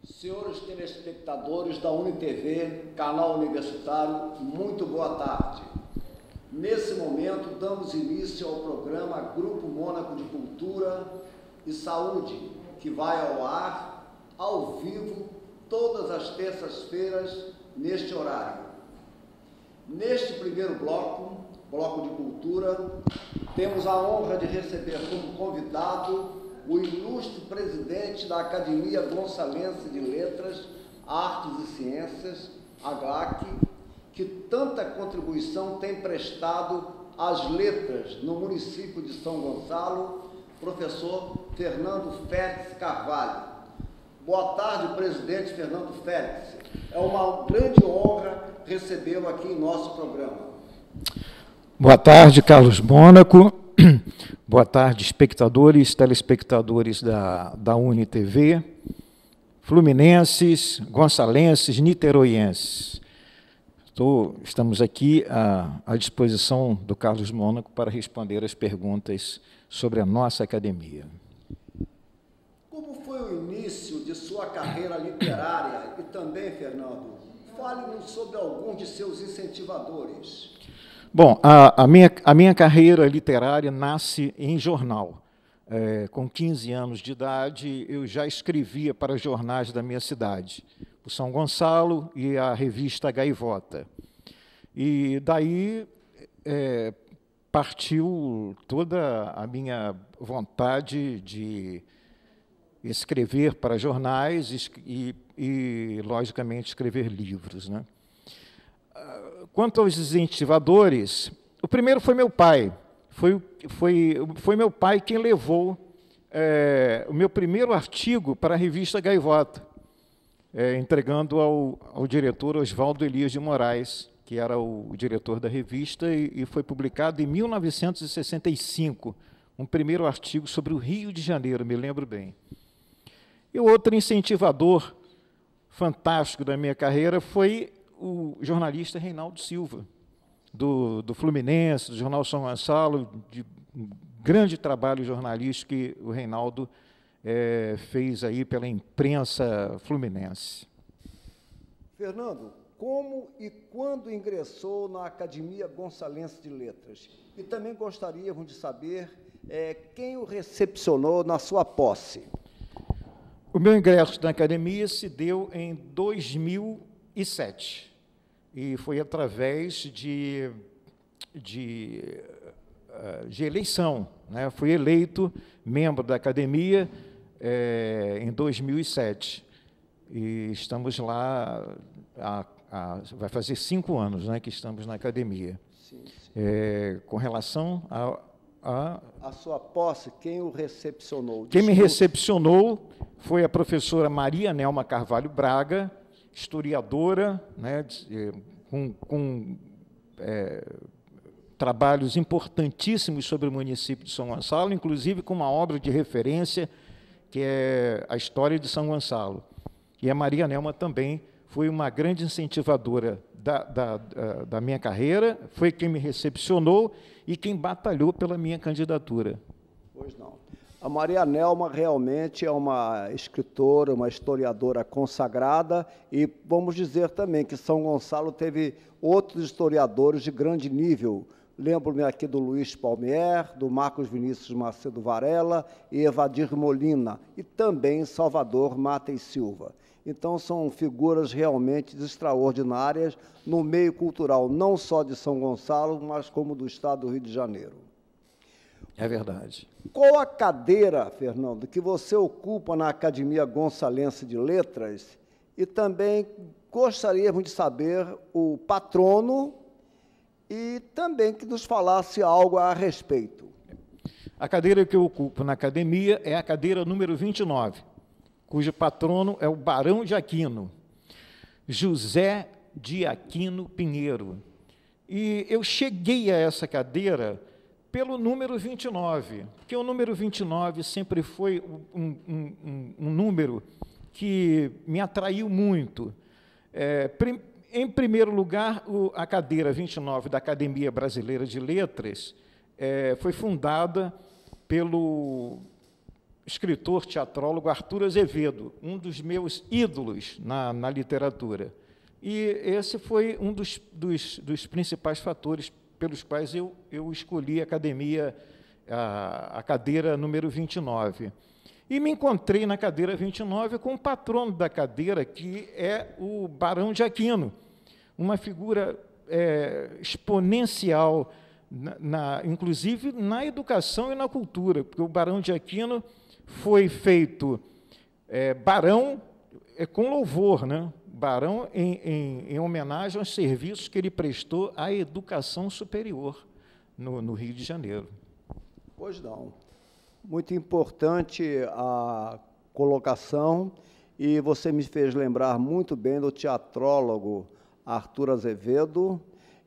Senhores telespectadores da UniTV, canal universitário, muito boa tarde. Nesse momento, damos início ao programa Grupo Mônaco de Cultura e Saúde, que vai ao ar, ao vivo, todas as terças-feiras, neste horário. Neste primeiro bloco de cultura, temos a honra de receber como convidado o ilustre presidente da Academia Gonçalense de Letras, Artes e Ciências, AGLAC, que tanta contribuição tem prestado às letras no município de São Gonçalo, professor Fernando Félix Carvalho. Boa tarde, presidente Fernando Félix. É uma grande honra recebê-lo aqui em nosso programa. Boa tarde, Carlos Mônaco. Boa tarde, espectadores, telespectadores da UniTV, fluminenses, gonçalenses, niteroienses. Estamos aqui à disposição do Carlos Mônaco para responder as perguntas sobre a nossa academia. Como foi o início de sua carreira literária? E também, Fernando, fale-nos sobre alguns de seus incentivadores. Bom, a minha carreira literária nasce em jornal. Com 15 anos de idade, eu já escrevia para jornais da minha cidade, o São Gonçalo e a revista Gaivota. E daí partiu toda a minha vontade de escrever para jornais e logicamente, escrever livros, né? Quanto aos incentivadores, o primeiro foi meu pai. Foi meu pai quem levou o meu primeiro artigo para a revista Gaivota, entregando ao diretor Oswaldo Elias de Moraes, que era o diretor da revista, e foi publicado em 1965, um primeiro artigo sobre o Rio de Janeiro, me lembro bem. E o outro incentivador fantástico da minha carreira foi o jornalista Reinaldo Silva, do Fluminense, do Jornal São Gonçalo, de um grande trabalho jornalístico que o Reinaldo fez aí pela imprensa fluminense. Fernando, como e quando ingressou na Academia Gonçalense de Letras? E também gostaríamos de saber quem o recepcionou na sua posse. O meu ingresso na academia se deu em 2007, e foi através de eleição, né? Fui eleito membro da academia em 2007, e estamos lá, vai fazer 5 anos, né, que estamos na academia. Sim. Com relação a sua posse, quem o recepcionou? Quem me recepcionou foi a professora Maria Nelma Carvalho Braga, historiadora, né, com trabalhos importantíssimos sobre o município de São Gonçalo, inclusive com uma obra de referência, que é a História de São Gonçalo. E a Maria Nelma também foi uma grande incentivadora da minha carreira, foi quem me recepcionou e quem batalhou pela minha candidatura. Pois não. A Maria Nelma realmente é uma escritora, uma historiadora consagrada, e vamos dizer também que São Gonçalo teve outros historiadores de grande nível. Lembro-me aqui do Luiz Palmier, do Marcos Vinícius Macedo Varela e Evadir Molina, e também Salvador Mata e Silva. Então, são figuras realmente extraordinárias no meio cultural, não só de São Gonçalo, mas como do estado do Rio de Janeiro. É verdade. Qual a cadeira, Fernando, que você ocupa na Academia Gonçalense de Letras? E também gostaríamos de saber o patrono e também que nos falasse algo a respeito. A cadeira que eu ocupo na academia é a cadeira número 29, cujo patrono é o Barão de Aquino, José de Aquino Pinheiro. E eu cheguei a essa cadeira pelo número 29, porque o número 29 sempre foi um número que me atraiu muito. Em primeiro lugar, a cadeira 29 da Academia Brasileira de Letras foi fundada pelo escritor, teatrólogo Arthur Azevedo, um dos meus ídolos na literatura. E esse foi um dos principais fatores pelos quais eu escolhi a academia, a cadeira número 29. E me encontrei na cadeira 29 com o patrono da cadeira, que é o Barão de Aquino, uma figura exponencial, inclusive na educação e na cultura, porque o Barão de Aquino foi feito barão com louvor, né? Barão em homenagem aos serviços que ele prestou à educação superior no Rio de Janeiro. Pois não. Muito importante a colocação, e você me fez lembrar muito bem do teatrólogo Arthur Azevedo,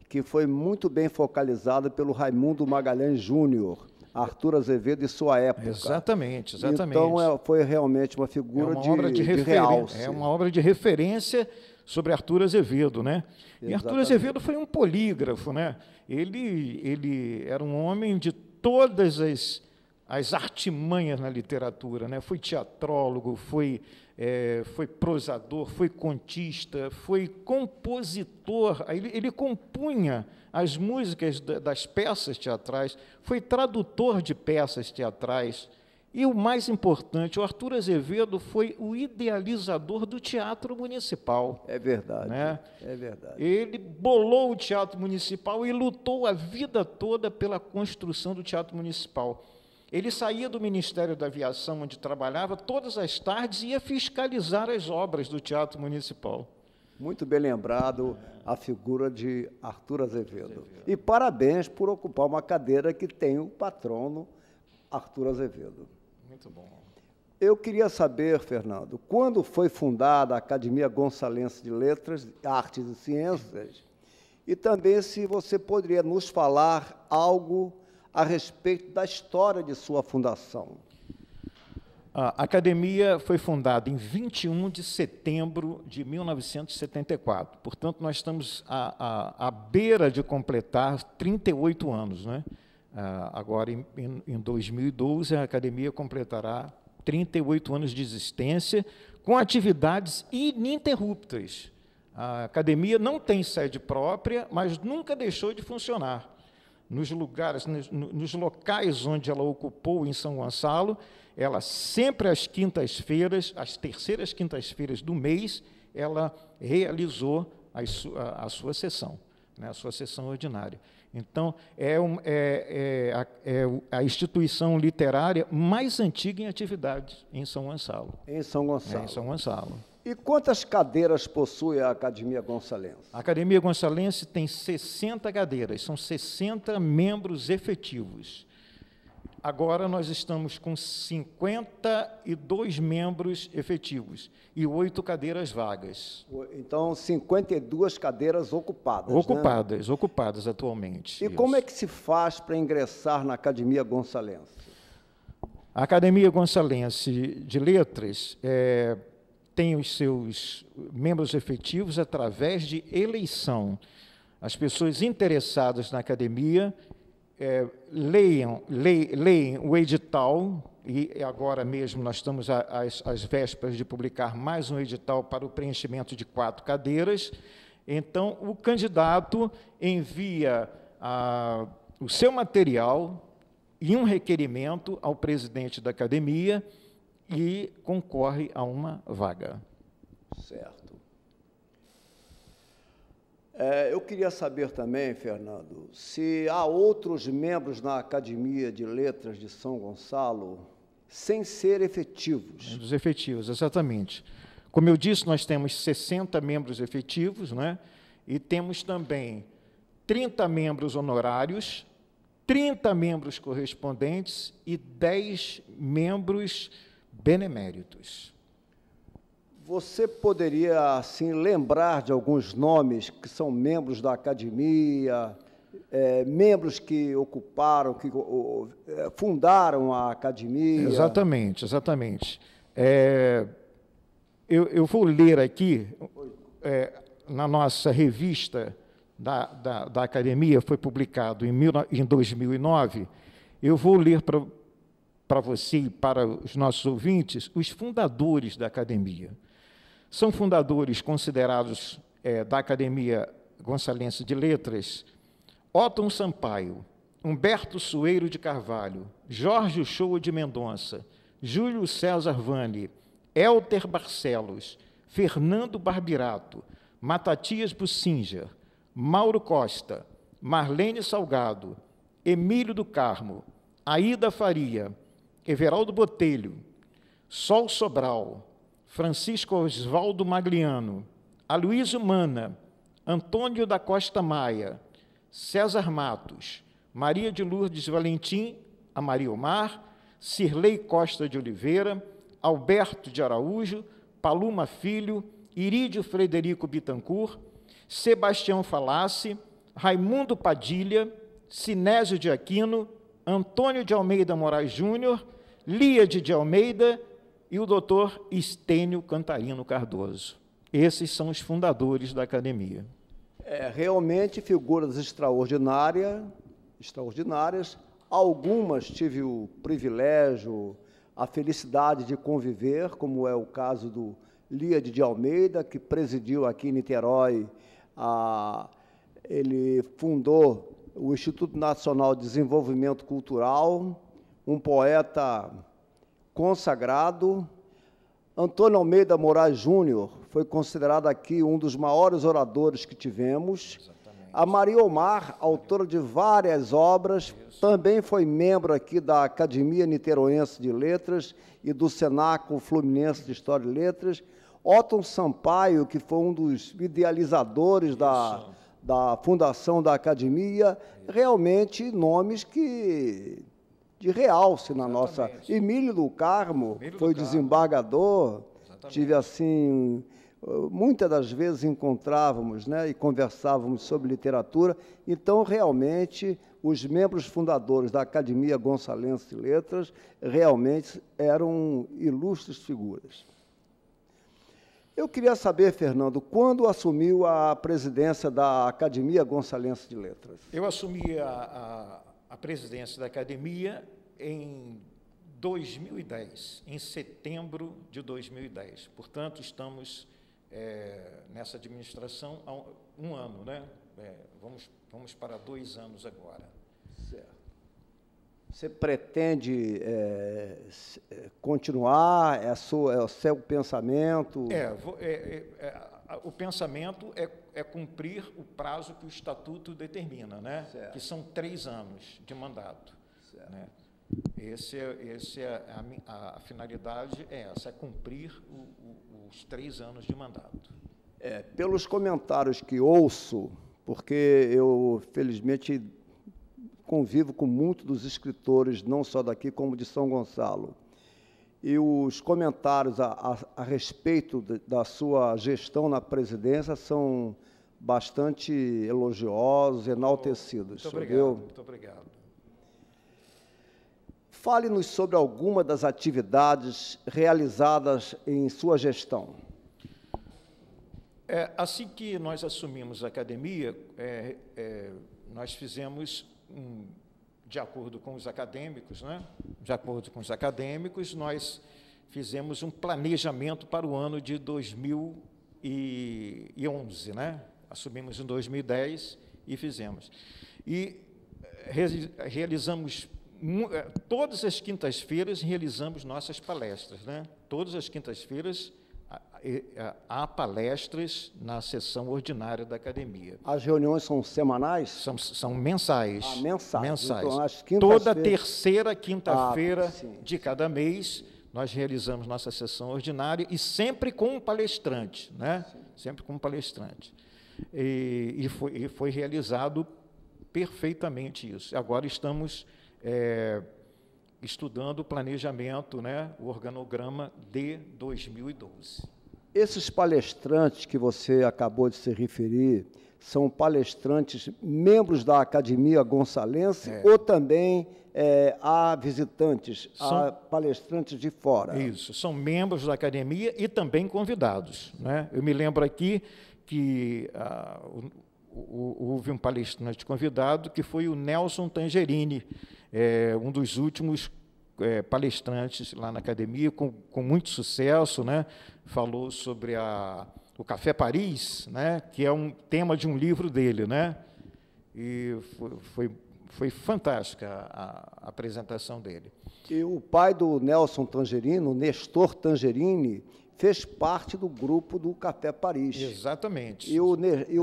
que foi muito bem focalizado pelo Raimundo Magalhães Júnior, Arthur Azevedo e sua época. Exatamente, exatamente. Então, foi realmente uma figura de realce. É uma obra de referência sobre Arthur Azevedo, né? E Arthur Azevedo foi um polígrafo, né? Ele era um homem de todas as artimanhas na literatura, né? Foi teatrólogo, foi prosador, foi contista, foi compositor, ele compunha as músicas das peças teatrais, foi tradutor de peças teatrais, e o mais importante, o Arthur Azevedo foi o idealizador do Teatro Municipal. É verdade, né? É verdade. Ele bolou o Teatro Municipal e lutou a vida toda pela construção do Teatro Municipal. Ele saía do Ministério da Aviação, onde trabalhava, todas as tardes e ia fiscalizar as obras do Teatro Municipal. Muito bem lembrado a figura de Arthur Azevedo. E parabéns por ocupar uma cadeira que tem o patrono Arthur Azevedo. Muito bom. Eu queria saber, Fernando, quando foi fundada a Academia Gonçalense de Letras, Artes e Ciências, e também se você poderia nos falar algo a respeito da história de sua fundação. A academia foi fundada em 21 de setembro de 1974. Portanto, nós estamos à beira de completar 38 anos, né? Agora, em 2012, a academia completará 38 anos de existência, com atividades ininterruptas. A academia não tem sede própria, mas nunca deixou de funcionar. Nos locais onde ela ocupou em São Gonçalo, ela sempre às quintas-feiras, às terceiras quintas-feiras do mês, ela realizou a sua sessão, né, a sua sessão ordinária. Então, é a instituição literária mais antiga em atividade em São Gonçalo. Em São Gonçalo. Em São Gonçalo. E quantas cadeiras possui a Academia Gonçalense? A Academia Gonçalense tem 60 cadeiras, são 60 membros efetivos. Agora nós estamos com 52 membros efetivos e 8 cadeiras vagas. Então, 52 cadeiras ocupadas. Ocupadas, né? Ocupadas atualmente. E como é que se faz para ingressar na Academia Gonçalense? A Academia Gonçalense de Letras tem os seus membros efetivos através de eleição. As pessoas interessadas na academia leem o edital, e agora mesmo nós estamos às vésperas de publicar mais um edital para o preenchimento de 4 cadeiras. Então, o candidato envia o seu material e um requerimento ao presidente da academia e concorre a uma vaga. Certo. Eu queria saber também, Fernando, se há outros membros na Academia de Letras de São Gonçalo sem ser efetivos. Dos efetivos, exatamente. Como eu disse, nós temos 60 membros efetivos, né? E temos também 30 membros honorários, 30 membros correspondentes e 10 membros beneméritos. Você poderia, assim, lembrar de alguns nomes que são membros da academia, membros que ocuparam, que fundaram a academia? Exatamente, exatamente. Eu vou ler aqui, na nossa revista da academia, foi publicado em 2009, eu vou ler para você e para os nossos ouvintes os fundadores da academia. São fundadores considerados da Academia Gonçalense de Letras Otton Sampaio, Humberto Sueiro de Carvalho, Jorge Uchoa de Mendonça, Júlio César Vane, Elter Barcelos, Fernando Barbirato, Matatias Bussinger, Mauro Costa, Marlene Salgado, Emílio do Carmo, Aida Faria, Everaldo Botelho, Sol Sobral, Francisco Osvaldo Magliano, Aloysio Mana, Antônio da Costa Maia, César Matos, Maria de Lourdes Valentim, a Maria Omar, Cirlei Costa de Oliveira, Alberto de Araújo, Paluma Filho, Irídio Frederico Bittencourt, Sebastião Falassi, Raimundo Padilha, Sinésio de Aquino, Antônio de Almeida Moraes Júnior, Líade de Almeida e o doutor Estênio Cantarino Cardoso. Esses são os fundadores da academia. Realmente figuras extraordinárias. Algumas tive o privilégio, a felicidade de conviver, como é o caso do Líade de Almeida, que presidiu aqui em Niterói. Ele fundou o Instituto Nacional de Desenvolvimento Cultural, um poeta consagrado. Antônio Almeida Moraes Júnior foi considerado aqui um dos maiores oradores que tivemos. Exatamente. A Maria Omar, autora de várias obras, também foi membro aqui da Academia Niteroense de Letras e do Cenáculo Fluminense de História e Letras. Otton Sampaio, que foi um dos idealizadores da fundação da academia, realmente nomes que de realce na nossa... Emílio do Carmo foi desembargador, tive assim, muitas das vezes encontrávamos, né, e conversávamos sobre literatura, então realmente os membros fundadores da Academia Gonçalense de Letras realmente eram ilustres figuras. Eu queria saber, Fernando, quando assumiu a presidência da Academia Gonçalense de Letras? Eu assumi a presidência da academia em 2010, em setembro de 2010. Portanto, estamos nessa administração há um ano, né? Vamos para 2 anos agora. Certo. Você pretende continuar? É o seu pensamento? O pensamento é cumprir o prazo que o Estatuto determina, né? Certo. Que são 3 anos de mandato. Certo. Né? A finalidade é essa, é cumprir os 3 anos de mandato. Pelos comentários que ouço, porque eu, felizmente, convivo com muitos dos escritores, não só daqui, como de São Gonçalo, e os comentários a respeito da sua gestão na presidência são bastante elogiosos, enaltecidos. Muito obrigado, muito obrigado. Fale-nos sobre alguma das atividades realizadas em sua gestão. Assim que nós assumimos a academia, nós fizemos, de acordo com os acadêmicos, né? De acordo com os acadêmicos, nós fizemos um planejamento para o ano de 2011, né? Assumimos em 2010 e fizemos. E realizamos, todas as quintas-feiras, realizamos nossas palestras, né? Todas as quintas-feiras há palestras na sessão ordinária da academia. As reuniões são semanais? São mensais. Mensais. Então, as toda terceira quinta-feira de cada mês, nós realizamos nossa sessão ordinária e sempre com um palestrante, né? Sim. Sempre com um palestrante. E foi realizado perfeitamente isso. Agora estamos estudando o planejamento, né? O organograma de 2012. Esses palestrantes que você acabou de se referir são palestrantes membros da Academia Gonçalense ou também há visitantes, há palestrantes de fora? Isso, são membros da academia e também convidados, né? Eu me lembro aqui que houve um palestrante convidado que foi o Nelson Tangerini, um dos últimos palestrantes lá na academia, com muito sucesso, né? Falou sobre o Café Paris, né? Que é um tema de um livro dele, né? E foi fantástica a apresentação dele. E o pai do Nelson Tangerino, Nestor Tangerini, fez parte do grupo do Café Paris. Exatamente. E o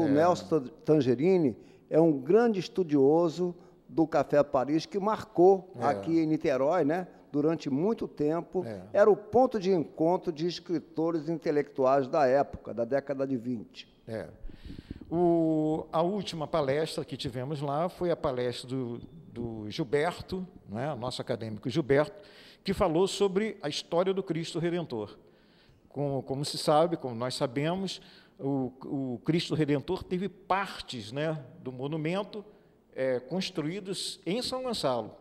Nelson Tangerini é um grande estudioso do Café Paris, que marcou aqui em Niterói, né, durante muito tempo. Era o ponto de encontro de escritores intelectuais da época, da década de 20. A última palestra que tivemos lá foi a palestra do Gilberto, né, nosso acadêmico Gilberto, que falou sobre a história do Cristo Redentor. Como se sabe, como nós sabemos, o Cristo Redentor teve partes, né, do monumento construídos em São Gonçalo.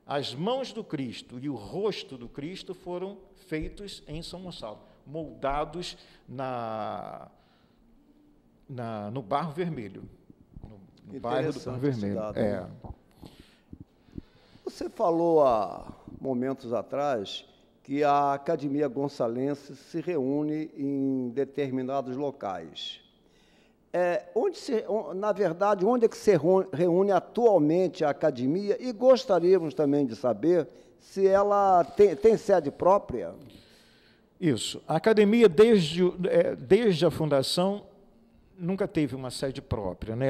As mãos do Cristo e o rosto do Cristo foram feitos em São Gonçalo, moldados no Barro Vermelho, no bairro do Barro Vermelho. Você falou há momentos atrás que a Academia Gonçalense se reúne em determinados locais. Na verdade, onde é que se reúne atualmente a academia? E gostaríamos também de saber se ela tem sede própria. Isso. A academia, desde a fundação, nunca teve uma sede própria, né?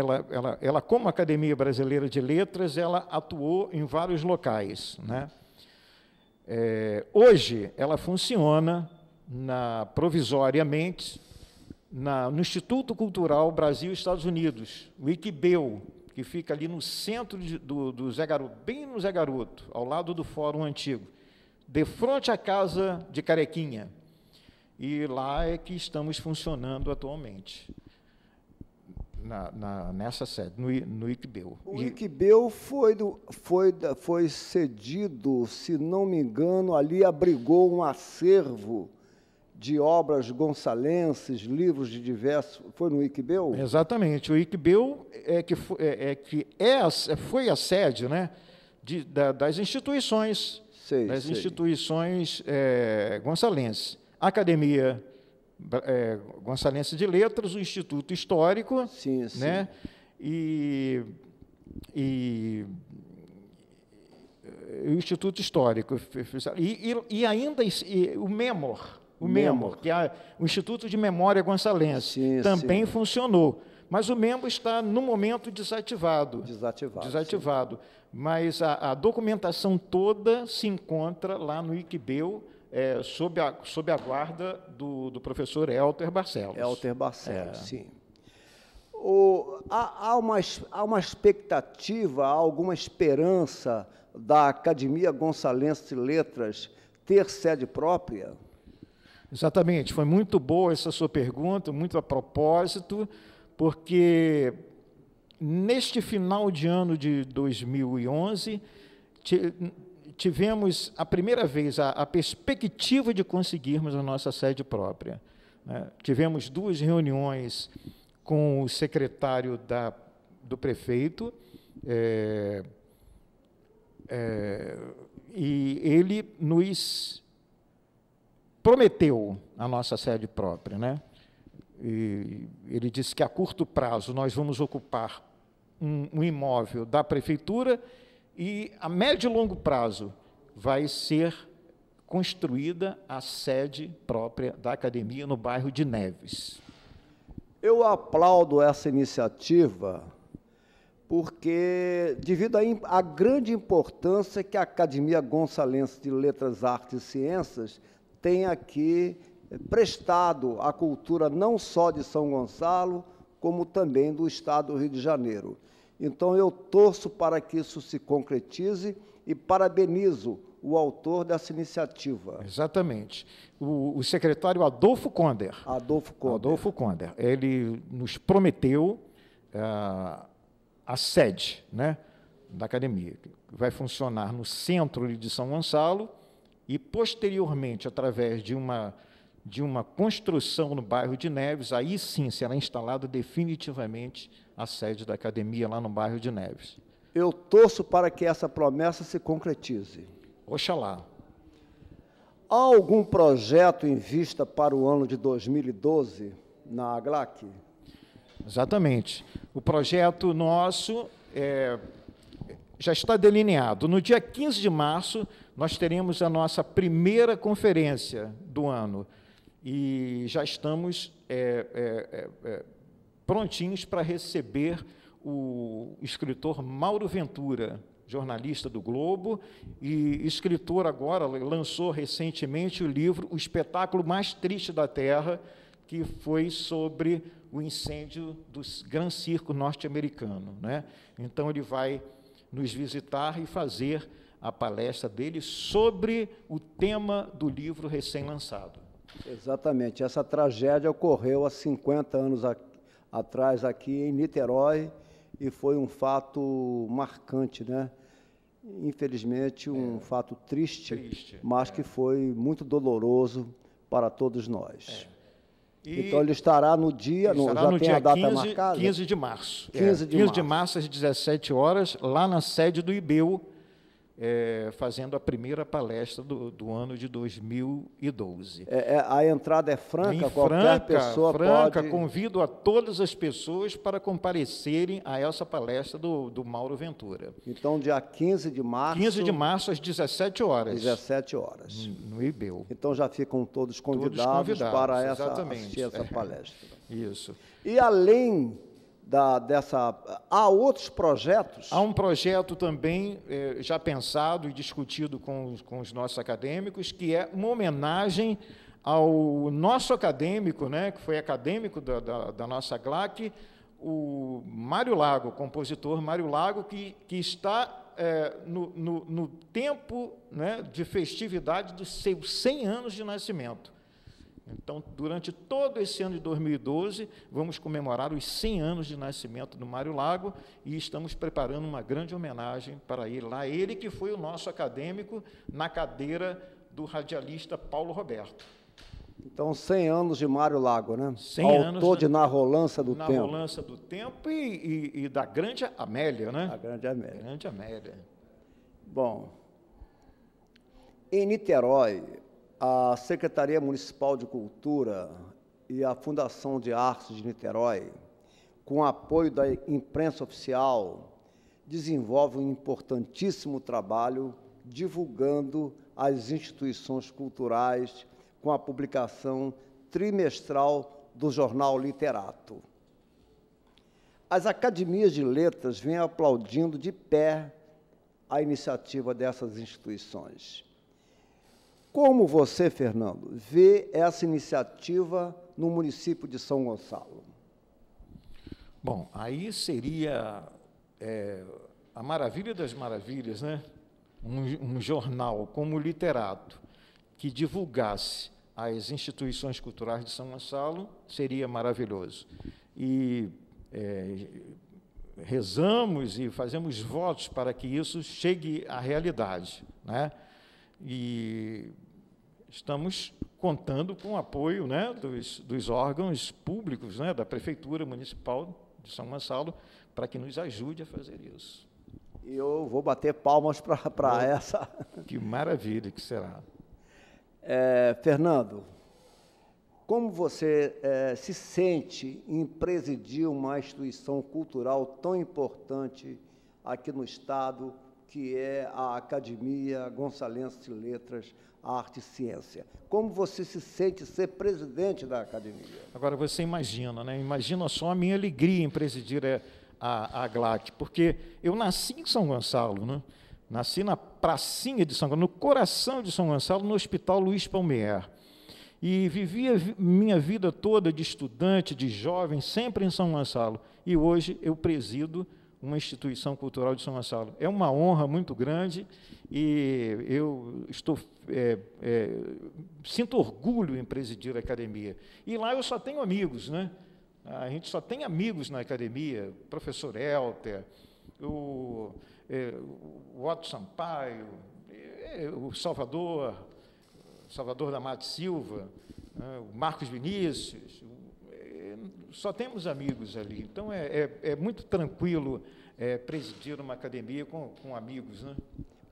Ela, como Academia Brasileira de Letras, ela atuou em vários locais, né? Hoje, ela funciona provisoriamente no Instituto Cultural Brasil e Estados Unidos, o ICBEU, que fica ali no centro do Zé Garoto, bem no Zé Garoto, ao lado do Fórum Antigo, de frente à Casa de Carequinha. E lá é que estamos funcionando atualmente, nessa sede, no ICBEU. O ICBEU foi cedido, se não me engano, ali abrigou um acervo de obras gonçalenses, livros de diversos... Foi no ICBEU? Exatamente. O ICBEU foi a sede, né, das instituições, instituições gonçalenses. A Academia Gonçalense de Letras, o Instituto Histórico, né, e o Instituto Histórico, e ainda o MEMOR, que é o Instituto de Memória Gonçalense, também funcionou. Mas o MEMOR está, no momento, desativado. Mas a documentação toda se encontra lá no ICBEU, sob a guarda do professor Elter Barcelos. Sim. Há uma expectativa, há alguma esperança da Academia Gonçalense de Letras ter sede própria? Exatamente. Foi muito boa essa sua pergunta, muito a propósito, porque neste final de ano de 2011, tivemos a primeira vez a perspectiva de conseguirmos a nossa sede própria, né? Tivemos 2 reuniões com o secretário do prefeito, e ele nos prometeu a nossa sede própria, né? E ele disse que a curto prazo nós vamos ocupar um imóvel da prefeitura e a médio e longo prazo vai ser construída a sede própria da academia no bairro de Neves. Eu aplaudo essa iniciativa porque, devido à grande importância que a Academia Gonçalense de Letras, Artes e Ciências tem aqui prestado à cultura não só de São Gonçalo, como também do Estado do Rio de Janeiro. Então, eu torço para que isso se concretize e parabenizo o autor dessa iniciativa. Exatamente. O secretário Adolfo Conder, ele nos prometeu a sede, né, da academia, que vai funcionar no centro de São Gonçalo e, posteriormente, através de uma construção no bairro de Neves, aí sim será instalada definitivamente a sede da academia lá no bairro de Neves. Eu torço para que essa promessa se concretize. Oxalá. Há algum projeto em vista para o ano de 2012 na AGLAC? Exatamente. O projeto nosso já está delineado. No dia 15 de março, nós teremos a nossa primeira conferência do ano e já estamos prontinhos para receber o escritor Mauro Ventura, jornalista do Globo e escritor agora, lançou recentemente o livro O Espetáculo Mais Triste da Terra, que foi sobre o incêndio do Gran Circo norte-americano, né? Então, ele vai nos visitar e fazer a palestra dele sobre o tema do livro recém-lançado. Exatamente. Essa tragédia ocorreu há 50 anos atrás aqui em Niterói e foi um fato marcante, né? Infelizmente, um fato triste, mas que foi muito doloroso para todos nós. Então, ele estará no dia, já tem a data marcada? 15 de março. 15 de março, às 17 horas, lá na sede do IBEU, fazendo a primeira palestra do ano de 2012. A entrada é franca? Qualquer pessoa pode... Convido a todas as pessoas para comparecerem a essa palestra do Mauro Ventura. Então, dia 15 de março... 15 de março, às 17 horas. 17 horas. No IBEU. Então, já ficam todos convidados para assistir essa palestra. Isso. E, além há outros projetos? Há um projeto também já pensado e discutido com os nossos acadêmicos, que é uma homenagem ao nosso acadêmico, né, que foi acadêmico da nossa GLAC, o Mário Lago, o compositor Mário Lago, que está no tempo, né, de festividade dos seus 100 anos de nascimento. Então, durante todo esse ano de 2012, vamos comemorar os 100 anos de nascimento do Mário Lago e estamos preparando uma grande homenagem para ele lá. Ele que foi o nosso acadêmico na cadeira do radialista Paulo Roberto. Então, 100 anos de Mário Lago, né? 100 anos autor de Na Rolança do Tempo. Na Rolança do Tempo e da grande Amélia, né? A grande Amélia. Grande Amélia. Bom, em Niterói, a Secretaria Municipal de Cultura e a Fundação de Artes de Niterói, com o apoio da imprensa oficial, desenvolvem um importantíssimo trabalho divulgando as instituições culturais com a publicação trimestral do jornal Literato. As academias de letras vêm aplaudindo de pé a iniciativa dessas instituições. Como você, Fernando, vê essa iniciativa no município de São Gonçalo? Bom, aí seria a maravilha das maravilhas, né? Um jornal como o Literato, que divulgasse as instituições culturais de São Gonçalo, seria maravilhoso. E rezamos e fazemos votos para que isso chegue à realidade, né? E estamos contando com o apoio, né, dos órgãos públicos, né, da Prefeitura Municipal de São Gonçalo, para que nos ajude a fazer isso. E eu vou bater palmas para essa... Que maravilha que será. Fernando, como você se sente em presidir uma instituição cultural tão importante aqui no Estado, que é a Academia Gonçalense de Letras, Arte e Ciência? Como você se sente ser presidente da academia? Agora, você imagina, né? Imagina só a minha alegria em presidir a GLAC, porque eu nasci em São Gonçalo, né? Nasci na pracinha de São Gonçalo, no coração de São Gonçalo, no Hospital Luiz Palmier. E vivi a minha vida toda de estudante, de jovem, sempre em São Gonçalo. E hoje eu presido uma instituição cultural de São Gonçalo. É uma honra muito grande e eu sinto orgulho em presidir a academia. E lá eu só tenho amigos, né? A gente só tem amigos na academia, o professor Helter, o Otto Sampaio, o Salvador da Mata Silva, o Marcos Vinícius, só temos amigos ali. Então, é muito tranquilo presidir uma academia com amigos, né?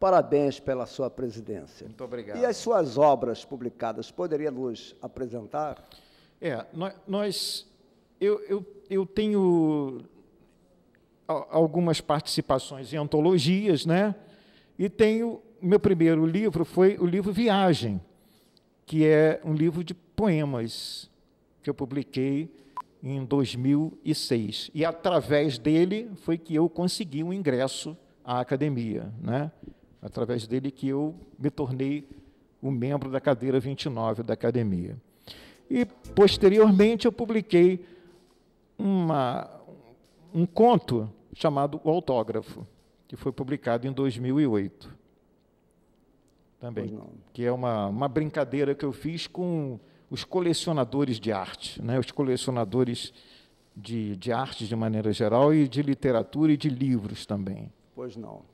Parabéns pela sua presidência. Muito obrigado. E as suas obras publicadas, poderia nos apresentar? Eu tenho algumas participações em antologias, né? E meu primeiro livro foi o livro Viagem, que é um livro de poemas que eu publiquei em 2006. E, através dele, foi que eu consegui um ingresso à academia, né? Através dele que eu me tornei um membro da cadeira 29 da academia. E, posteriormente, eu publiquei um conto chamado O Autógrafo, que foi publicado em 2008. Também, que é uma brincadeira que eu fiz com os colecionadores de arte, né? Os colecionadores de arte de maneira geral e de literatura e de livros também. Pois não.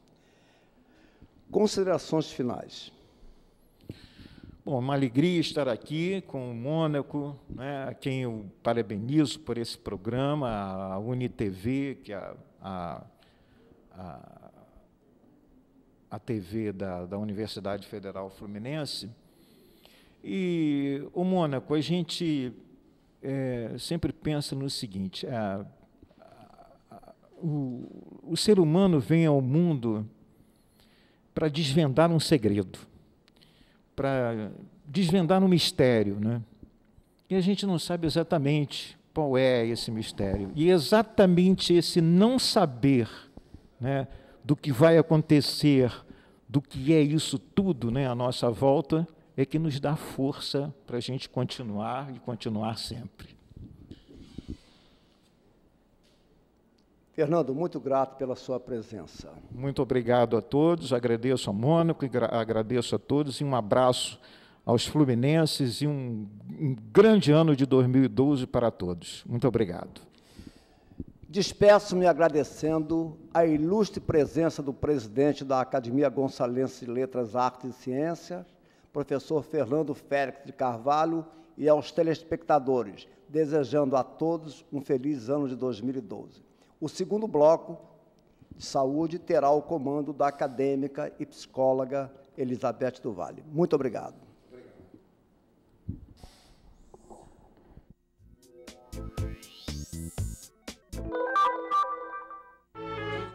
Considerações finais. Bom, uma alegria estar aqui com o Mônaco, né, a quem eu parabenizo por esse programa, a UniTV, que é a TV da Universidade Federal Fluminense. E, o Mônaco, a gente sempre pensa no seguinte, o ser humano vem ao mundo para desvendar um segredo, para desvendar um mistério, né? E a gente não sabe exatamente qual é esse mistério. E exatamente esse não saber, né, do que vai acontecer, do que é isso tudo, né, à nossa volta, é que nos dá força para a gente continuar e continuar sempre. Fernando, muito grato pela sua presença. Muito obrigado a todos, agradeço ao Mônaco, agradeço a todos, e um abraço aos fluminenses e um grande ano de 2012 para todos. Muito obrigado. Despeço-me agradecendo a ilustre presença do presidente da Academia Gonçalense de Letras, Artes e Ciências, professor Fernando Félix de Carvalho, e aos telespectadores, desejando a todos um feliz ano de 2012. O segundo bloco de saúde terá o comando da acadêmica e psicóloga Elizabeth do Vale. Muito obrigado.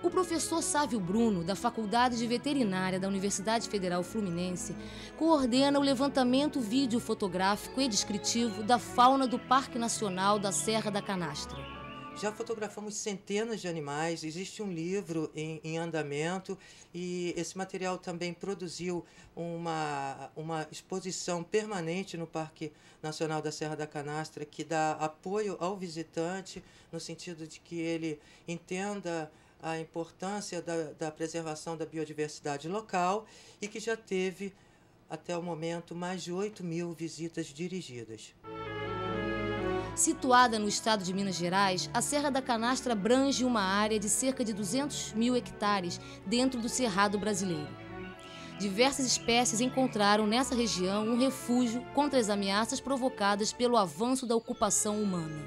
O professor Sávio Bruno, da Faculdade de Veterinária da Universidade Federal Fluminense, coordena o levantamento vídeo-fotográfico e descritivo da fauna do Parque Nacional da Serra da Canastra. Já fotografamos centenas de animais, existe um livro em andamento e esse material também produziu uma exposição permanente no Parque Nacional da Serra da Canastra, que dá apoio ao visitante no sentido de que ele entenda a importância da preservação da biodiversidade local e que já teve, até o momento, mais de 8.000 visitas dirigidas. Situada no estado de Minas Gerais, a Serra da Canastra abrange uma área de cerca de 200.000 hectares dentro do Cerrado brasileiro. Diversas espécies encontraram nessa região um refúgio contra as ameaças provocadas pelo avanço da ocupação humana.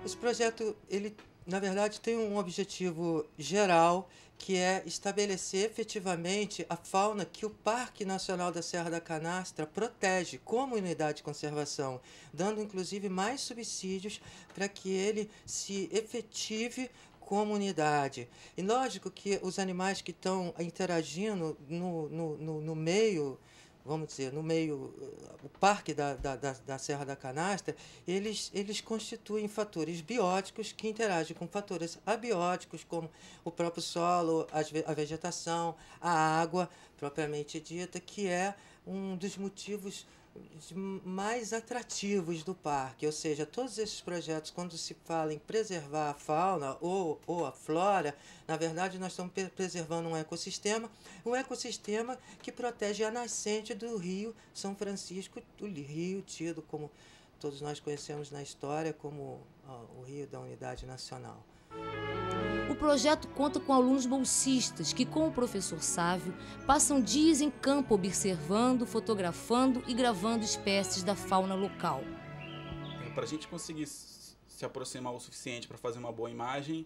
Esse projeto, ele, na verdade, tem um objetivo geral, que é estabelecer efetivamente a fauna que o Parque Nacional da Serra da Canastra protege como unidade de conservação, dando inclusive mais subsídios para que ele se efetive como unidade. E lógico que os animais que estão interagindo no meio, vamos dizer, no meio, o Parque da Serra da Canastra, eles constituem fatores bióticos que interagem com fatores abióticos, como o próprio solo, a vegetação, a água, propriamente dita, que é um dos motivos mais atrativos do parque. Ou seja, todos esses projetos, quando se fala em preservar a fauna ou a flora, na verdade nós estamos preservando um ecossistema que protege a nascente do Rio São Francisco, o rio tido como todos nós conhecemos na história como o Rio da Unidade Nacional. O projeto conta com alunos bolsistas que, com o professor Sávio, passam dias em campo observando, fotografando e gravando espécies da fauna local. Para a gente conseguir se aproximar o suficiente para fazer uma boa imagem,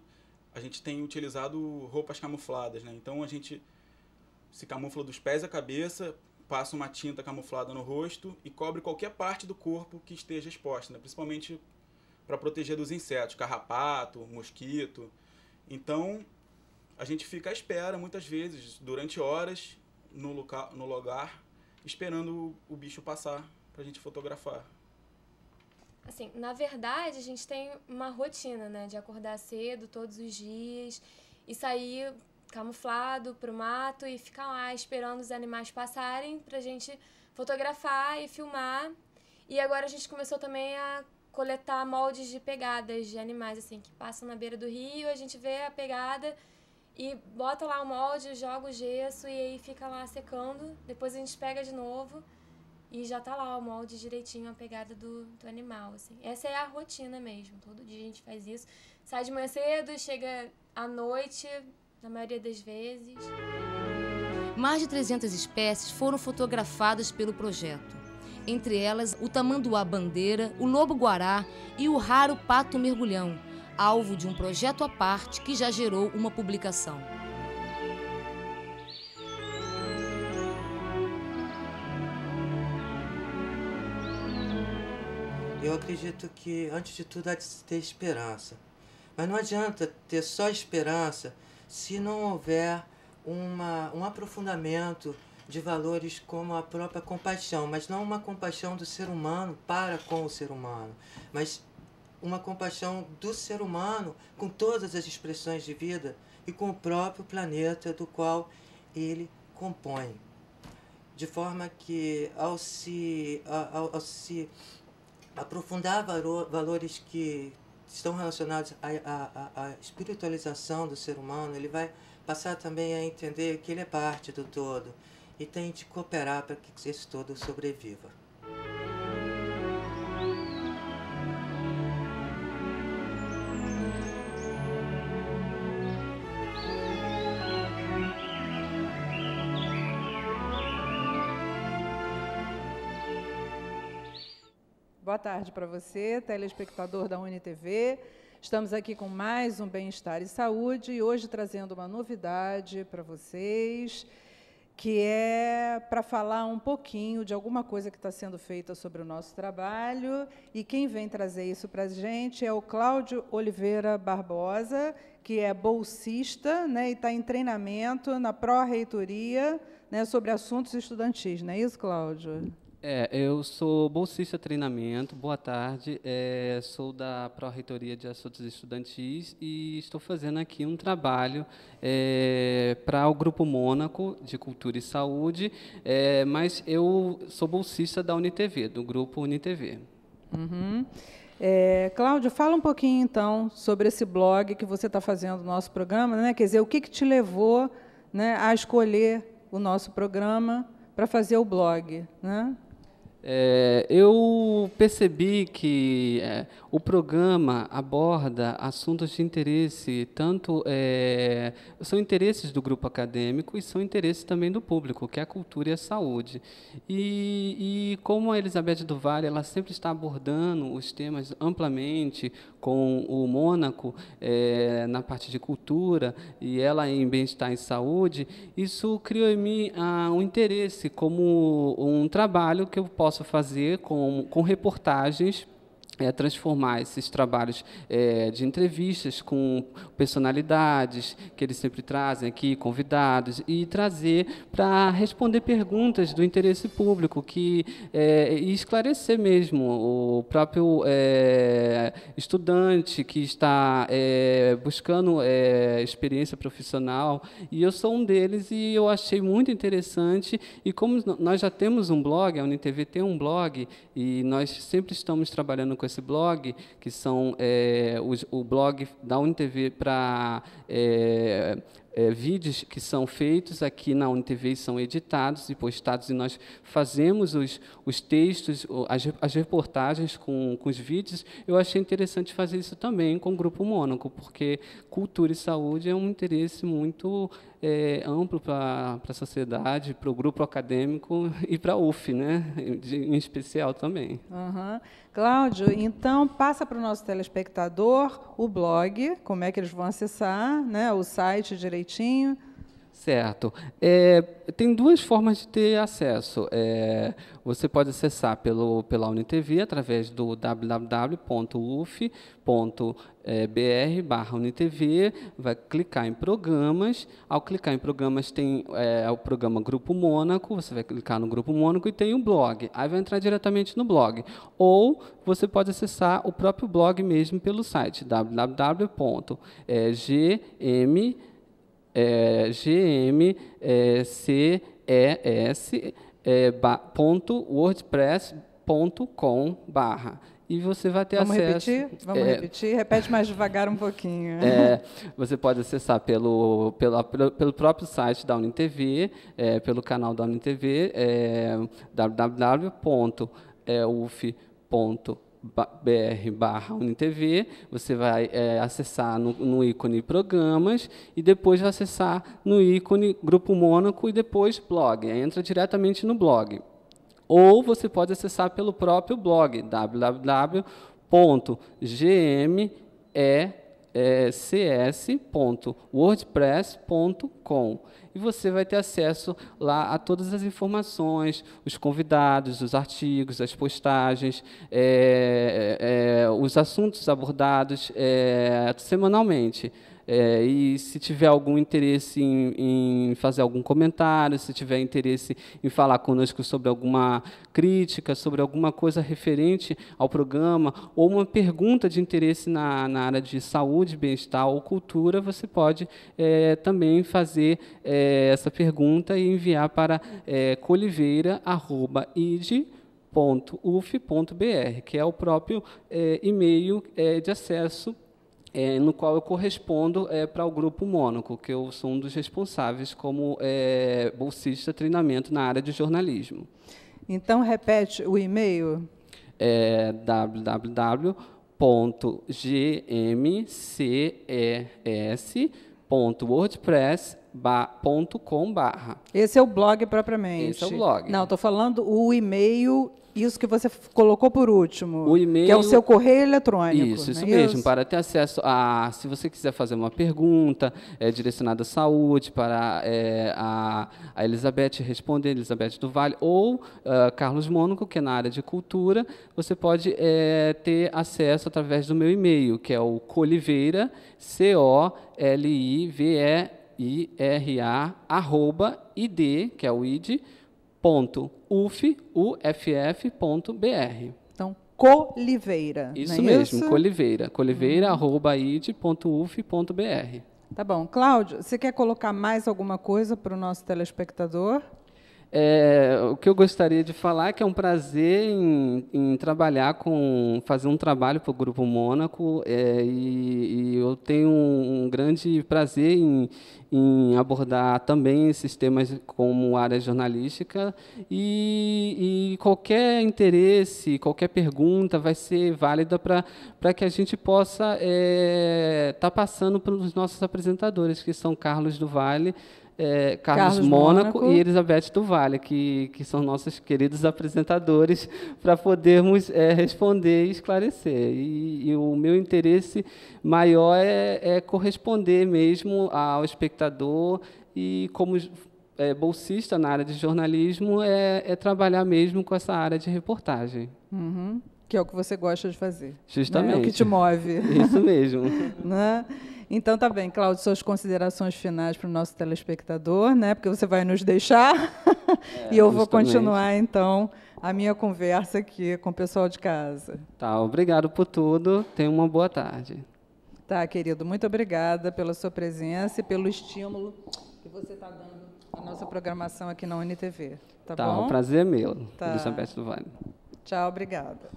a gente tem utilizado roupas camufladas, né? Então a gente se camufla dos pés à cabeça, passa uma tinta camuflada no rosto e cobre qualquer parte do corpo que esteja exposta, né? Principalmente para proteger dos insetos, carrapato, mosquito. Então, a gente fica à espera, muitas vezes, durante horas, no lugar, esperando o bicho passar para a gente fotografar. Assim, na verdade, a gente tem uma rotina, né? De acordar cedo todos os dias e sair camuflado pro mato e ficar lá esperando os animais passarem pra gente fotografar e filmar. E agora a gente começou também a coletar moldes de pegadas de animais, assim, que passam na beira do rio, a gente vê a pegada e bota lá o molde, joga o gesso e aí fica lá secando. Depois a gente pega de novo e já tá lá o molde direitinho, a pegada do animal, assim. Essa é a rotina mesmo, todo dia a gente faz isso. Sai de manhã cedo, chega à noite, na maioria das vezes. Mais de 300 espécies foram fotografadas pelo projeto. Entre elas, o tamanduá-bandeira, o lobo-guará e o raro pato mergulhão, alvo de um projeto à parte que já gerou uma publicação. Eu acredito que, antes de tudo, há de se ter esperança. Mas não adianta ter só esperança se não houver um aprofundamento de valores como a própria compaixão, mas não uma compaixão do ser humano para com o ser humano, mas uma compaixão do ser humano com todas as expressões de vida e com o próprio planeta do qual ele compõe. De forma que, ao se aprofundar valores que estão relacionados à espiritualização do ser humano, ele vai passar também a entender que ele é parte do todo e tem de cooperar para que esse todo sobreviva. Boa tarde para você, telespectador da UniTV. Estamos aqui com mais um Bem-Estar e Saúde e hoje trazendo uma novidade para vocês, que é para falar um pouquinho de alguma coisa que está sendo feita sobre o nosso trabalho. E quem vem trazer isso para a gente é o Cláudio Oliveira Barbosa, que é bolsista, né, e está em treinamento na Pró-Reitoria, né, sobre assuntos estudantis. Não é isso, Cláudio? Eu sou bolsista treinamento, boa tarde, sou da Pró-Reitoria de Assuntos Estudantis e estou fazendo aqui um trabalho para o Grupo Mônaco de Cultura e Saúde, mas eu sou bolsista da UniTV, do Grupo UniTV. Uhum. Cláudio, fala um pouquinho, então, sobre esse blog que você está fazendo no nosso programa, né? Quer dizer, o que te levou, né, a escolher o nosso programa para fazer o blog, né? Eu percebi que o programa aborda assuntos de interesse, tanto são interesses do grupo acadêmico e são interesses também do público, que é a cultura e a saúde. E como a Elizabeth do Vale, ela sempre está abordando os temas amplamente com o Mônaco na parte de cultura e ela em bem-estar e saúde, isso criou em mim um interesse como um trabalho que eu posso fazer com reportagens, transformar esses trabalhos de entrevistas com personalidades que eles sempre trazem aqui, convidados, e trazer para responder perguntas do interesse público e esclarecer mesmo o próprio estudante que está buscando experiência profissional, e eu sou um deles e eu achei muito interessante, e como nós já temos um blog, a UniTV tem um blog, e nós sempre estamos trabalhando com esse blog, que são o blog da UniTV para vídeos que são feitos aqui na UniTV e são editados e postados, e nós fazemos os textos, as reportagens com os vídeos. Eu achei interessante fazer isso também com o Grupo Mônaco, porque cultura e saúde é um interesse muito amplo para a sociedade, para o grupo acadêmico e para a UF, né, em especial também. Uhum. Cláudio, então, passa para o nosso telespectador o blog, como é que eles vão acessar, né, o site direitinho. Certo. Tem duas formas de ter acesso. Você pode acessar pela UniTV através do www.uf.br/UniTV, vai clicar em programas. Ao clicar em programas, tem o programa Grupo Mônaco, você vai clicar no Grupo Mônaco e tem um blog. Aí vai entrar diretamente no blog. Ou você pode acessar o próprio blog mesmo pelo site www.gmces.wordpress.com/. E você vai ter acesso... Vamos repetir? Repete mais devagar um pouquinho. Você pode acessar pelo próprio site da UniTV, pelo canal da UniTV, www.uf.br/UniTV, você vai acessar no ícone Programas e depois vai acessar no ícone Grupo Mônaco e depois Blog. Aí entra diretamente no blog. Ou você pode acessar pelo próprio blog, www.gmcs.wordpress.com. E você vai ter acesso lá a todas as informações, os convidados, os artigos, as postagens, os assuntos abordados semanalmente. E se tiver algum interesse em fazer algum comentário, se tiver interesse em falar conosco sobre alguma crítica, sobre alguma coisa referente ao programa, ou uma pergunta de interesse na área de saúde, bem-estar ou cultura, você pode também fazer essa pergunta e enviar para coliveira@id.uf.br, que é o próprio e-mail de acesso no qual eu correspondo para o Grupo Mônaco, que eu sou um dos responsáveis como bolsista treinamento na área de jornalismo. Então, repete o e-mail. www.gmces.wordpress.com/. Esse é o blog propriamente. Esse é o blog. Não, estou falando o e-mail, isso que você colocou por último, o e-mail, que é o seu correio eletrônico. Isso mesmo, para ter acesso a, se você quiser fazer uma pergunta direcionada à saúde, para a Elizabeth responder, Elizabeth do Vale, ou Carlos Mônaco, que é na área de cultura, você pode ter acesso através do meu e-mail, que é o coliveira, COLIVEIRA@id, que é o id, .uff.br. Então, Coliveira. Isso mesmo, Coliveira. Coliveira@id.uf.br. Tá bom. Cláudio, você quer colocar mais alguma coisa para o nosso telespectador? O que eu gostaria de falar é que é um prazer em trabalhar fazer um trabalho para o Grupo Mônaco, e eu tenho um grande prazer em abordar também esses temas como área jornalística, e qualquer interesse, qualquer pergunta vai ser válida para que a gente possa estar passando para os nossos apresentadores, que são Carlos do Vale, Carlos Mônaco e Elizabeth do Vale, que são nossos queridos apresentadores, para podermos responder e esclarecer. E o meu interesse maior é corresponder mesmo ao espectador, e como bolsista na área de jornalismo, trabalhar mesmo com essa área de reportagem. Uhum. Que é o que você gosta de fazer. Justamente. Né? É o que te move. Isso mesmo. Né? Então, tá bem, Cláudio, suas considerações finais para o nosso telespectador, né? Porque você vai nos deixar e eu vou continuar, então, a minha conversa aqui com o pessoal de casa. Tá, obrigado por tudo. Tenha uma boa tarde. Tá, querido, muito obrigada pela sua presença e pelo estímulo que você está dando à nossa programação aqui na UniTV. Tá bom? O prazer é meu, tá. Elizabeth do Vale. Tchau, obrigada.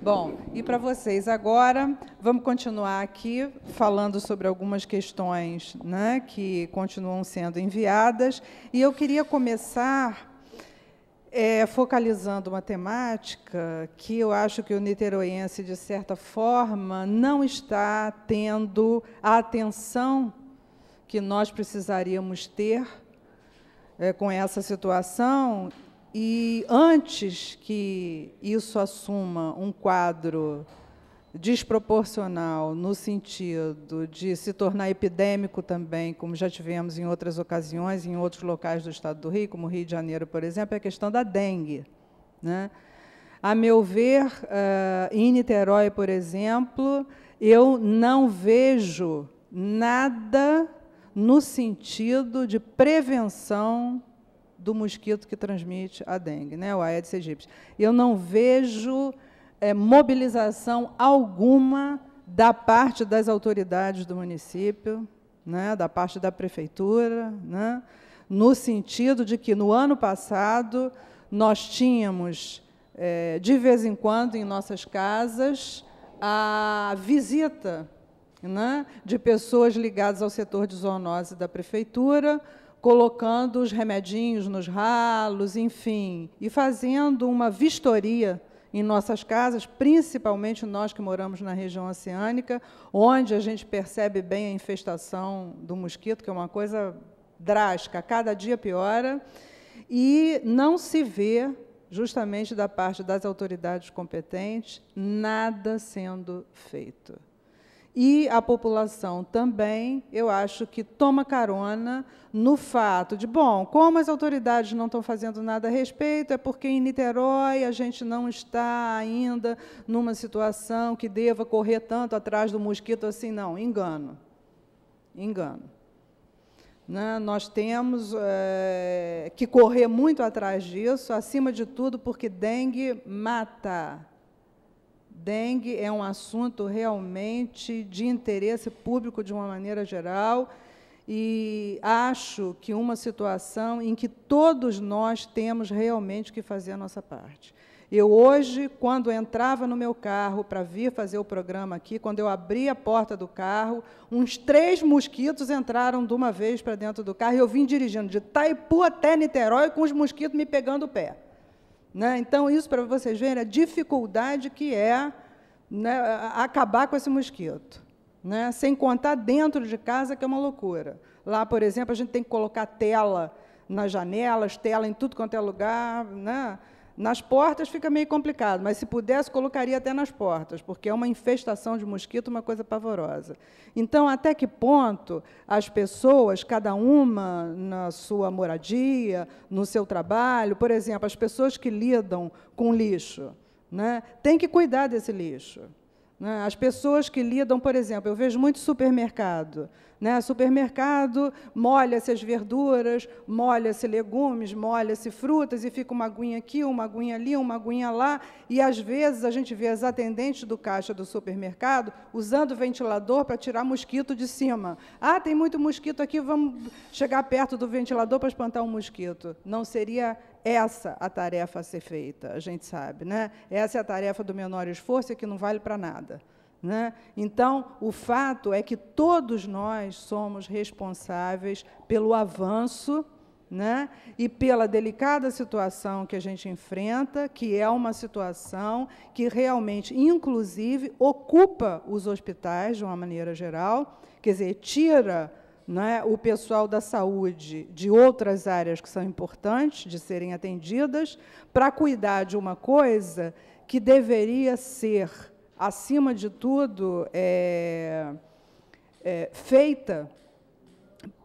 Bom, e para vocês agora, vamos continuar aqui falando sobre algumas questões, né, que continuam sendo enviadas. E eu queria começar focalizando uma temática que eu acho que o niteroense, de certa forma, não está tendo a atenção que nós precisaríamos ter com essa situação. E antes que isso assuma um quadro desproporcional no sentido de se tornar epidêmico também, como já tivemos em outras ocasiões, em outros locais do Estado do Rio, como Rio de Janeiro, por exemplo, é a questão da dengue, né? A meu ver, em Niterói, por exemplo, eu não vejo nada no sentido de prevenção do mosquito que transmite a dengue, né, o Aedes aegypti. Eu não vejo mobilização alguma da parte das autoridades do município, né, da parte da prefeitura, né, no sentido de que, no ano passado, nós tínhamos, de vez em quando, em nossas casas, a visita, né, de pessoas ligadas ao setor de zoonose da prefeitura, colocando os remedinhos nos ralos, enfim, e fazendo uma vistoria em nossas casas, principalmente nós que moramos na região oceânica, onde a gente percebe bem a infestação do mosquito, que é uma coisa drástica, cada dia piora, e não se vê, justamente da parte das autoridades competentes, nada sendo feito. E a população também, eu acho que toma carona no fato de, bom, como as autoridades não estão fazendo nada a respeito, é porque em Niterói a gente não está ainda numa situação que deva correr tanto atrás do mosquito assim. Não, engano. Engano. Né? Nós temos que correr muito atrás disso, acima de tudo, porque dengue mata. Dengue é um assunto realmente de interesse público de uma maneira geral, e acho que uma situação em que todos nós temos realmente que fazer a nossa parte. Eu hoje, quando entrava no meu carro para vir fazer o programa aqui, quando eu abri a porta do carro, uns 3 mosquitos entraram de uma vez para dentro do carro, e eu vim dirigindo de Itaipu até Niterói com os mosquitos me pegando o pé. Né? Então, isso, para vocês verem, a dificuldade que é, né, acabar com esse mosquito. Né? Sem contar dentro de casa, que é uma loucura. Lá, por exemplo, a gente tem que colocar tela nas janelas, tela em tudo quanto é lugar. Né? Nas portas fica meio complicado, mas, se pudesse, colocaria até nas portas, porque é uma infestação de mosquito, uma coisa pavorosa. Então, até que ponto as pessoas, cada uma na sua moradia, no seu trabalho, por exemplo, as pessoas que lidam com lixo, né, têm que cuidar desse lixo. Né? As pessoas que lidam, por exemplo, eu vejo muito supermercado. Né? Supermercado, molha-se as verduras, molha-se legumes, molha-se frutas, e fica uma aguinha aqui, uma aguinha ali, uma aguinha lá, e, às vezes, a gente vê as atendentes do caixa do supermercado usando o ventilador para tirar mosquito de cima. Ah, tem muito mosquito aqui, vamos chegar perto do ventilador para espantar um mosquito. Não seria essa a tarefa a ser feita, a gente sabe. Né? Essa é a tarefa do menor esforço, e que não vale para nada. Né? Então, o fato é que todos nós somos responsáveis pelo avanço, né, e pela delicada situação que a gente enfrenta, que é uma situação que realmente, inclusive, ocupa os hospitais de uma maneira geral, quer dizer, tira, né, o pessoal da saúde de outras áreas que são importantes de serem atendidas, para cuidar de uma coisa que deveria ser, acima de tudo, feita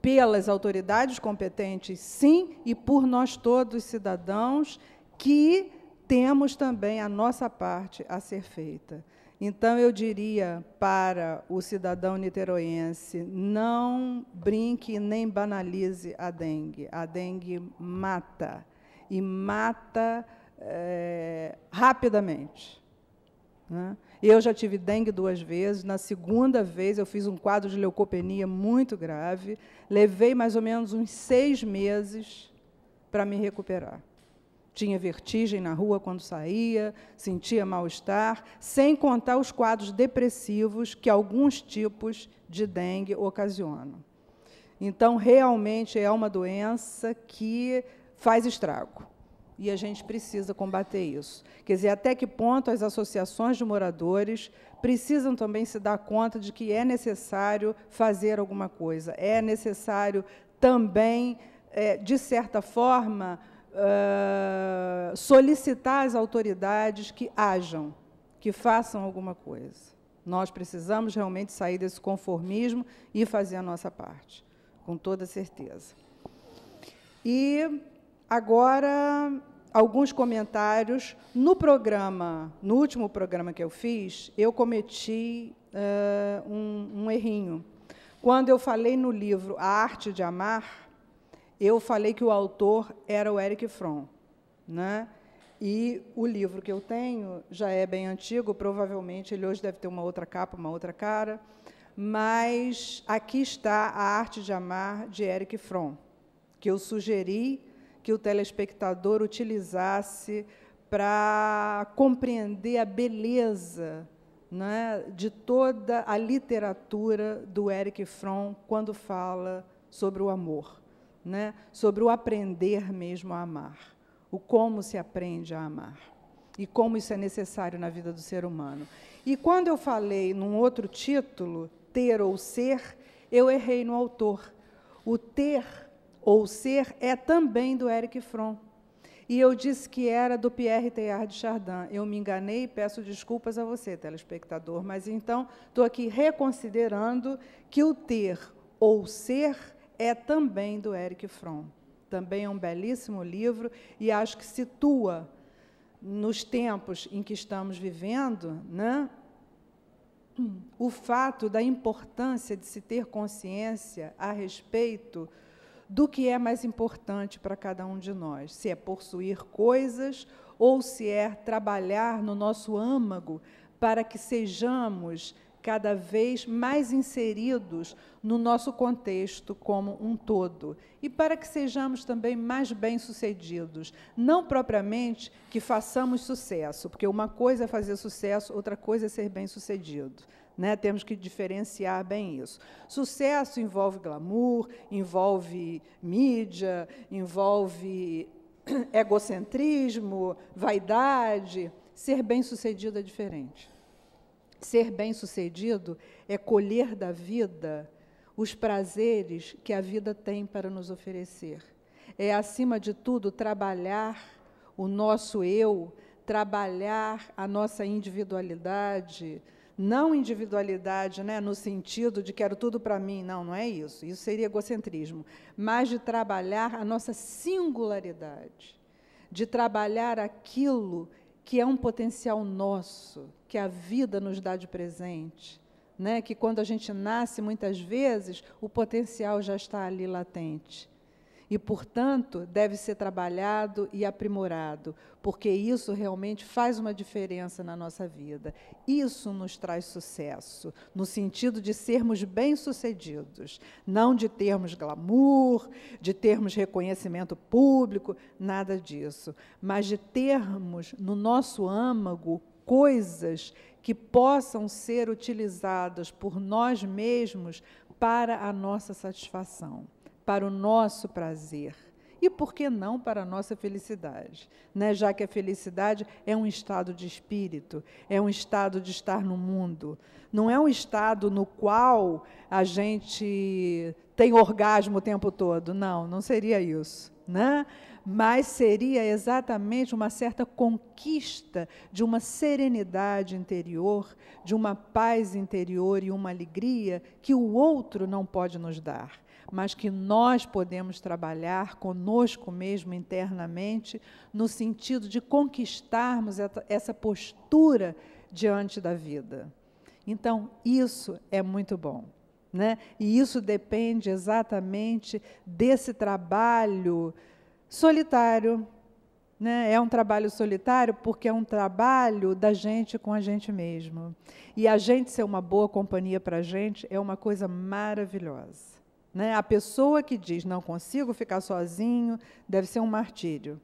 pelas autoridades competentes, sim, e por nós todos, cidadãos, que temos também a nossa parte a ser feita. Então, eu diria para o cidadão niteroense, não brinque nem banalize a dengue. A dengue mata, e mata rapidamente. Né? Eu já tive dengue 2 vezes. Na segunda vez, eu fiz um quadro de leucopenia muito grave. Levei mais ou menos uns 6 meses para me recuperar. Tinha vertigem na rua quando saía, sentia mal-estar, sem contar os quadros depressivos que alguns tipos de dengue ocasionam. Então, realmente, é uma doença que faz estrago. E a gente precisa combater isso. Quer dizer, até que ponto as associações de moradores precisam também se dar conta de que é necessário fazer alguma coisa. É necessário também, de certa forma, solicitar às autoridades que hajam, que façam alguma coisa. Nós precisamos realmente sair desse conformismo e fazer a nossa parte, com toda certeza. E agora, alguns comentários. No último programa que eu fiz, eu cometi um errinho. Quando eu falei no livro A Arte de Amar, eu falei que o autor era o Erich Fromm, né? E o livro que eu tenho já é bem antigo, provavelmente ele hoje deve ter uma outra capa, uma outra cara, mas aqui está A Arte de Amar, de Erich Fromm, que eu sugeri que o telespectador utilizasse para compreender a beleza, né, de toda a literatura do Erich Fromm quando fala sobre o amor, né, sobre o aprender mesmo a amar, o como se aprende a amar e como isso é necessário na vida do ser humano. E quando eu falei num outro título, ter ou ser, eu errei no autor. O ter ou ser é também do Erich Fromm. E eu disse que era do Pierre Teilhard de Chardin. Eu me enganei e peço desculpas a você, telespectador, mas então estou aqui reconsiderando que o ter ou ser é também do Erich Fromm. Também é um belíssimo livro e acho que situa, nos tempos em que estamos vivendo, né, o fato da importância de se ter consciência a respeito do que é mais importante para cada um de nós, se é possuir coisas ou se é trabalhar no nosso âmago para que sejamos cada vez mais inseridos no nosso contexto como um todo e para que sejamos também mais bem-sucedidos, não propriamente que façamos sucesso, porque uma coisa é fazer sucesso, outra coisa é ser bem-sucedido. Né? Temos que diferenciar bem isso. Sucesso envolve glamour, envolve mídia, envolve egocentrismo, vaidade. Ser bem-sucedido é diferente. Ser bem-sucedido é colher da vida os prazeres que a vida tem para nos oferecer. É, acima de tudo, trabalhar o nosso eu, trabalhar a nossa individualidade. Não individualidade, né, no sentido de quero tudo para mim, não é isso. Isso seria egocentrismo. Mas de trabalhar a nossa singularidade, de trabalhar aquilo que é um potencial nosso, que a vida nos dá de presente, né, que quando a gente nasce, muitas vezes, o potencial já está ali latente. E, portanto, deve ser trabalhado e aprimorado, porque isso realmente faz uma diferença na nossa vida. Isso nos traz sucesso, no sentido de sermos bem-sucedidos, não de termos glamour, de termos reconhecimento público, nada disso, mas de termos no nosso âmago coisas que possam ser utilizadas por nós mesmos para a nossa satisfação, para o nosso prazer e, por que não, para a nossa felicidade, né? Já que a felicidade é um estado de espírito, é um estado de estar no mundo, não é um estado no qual a gente tem orgasmo o tempo todo, não seria isso, né? Mas seria exatamente uma certa conquista de uma serenidade interior, de uma paz interior e uma alegria que o outro não pode nos dar, mas que nós podemos trabalhar conosco mesmo internamente, no sentido de conquistarmos essa postura diante da vida. Então, isso é muito bom, né? E isso depende exatamente desse trabalho solitário, né? É um trabalho solitário porque é um trabalho da gente com a gente mesmo. E a gente ser uma boa companhia para a gente é uma coisa maravilhosa. Né? A pessoa que diz, não consigo ficar sozinho, deve ser um martírio.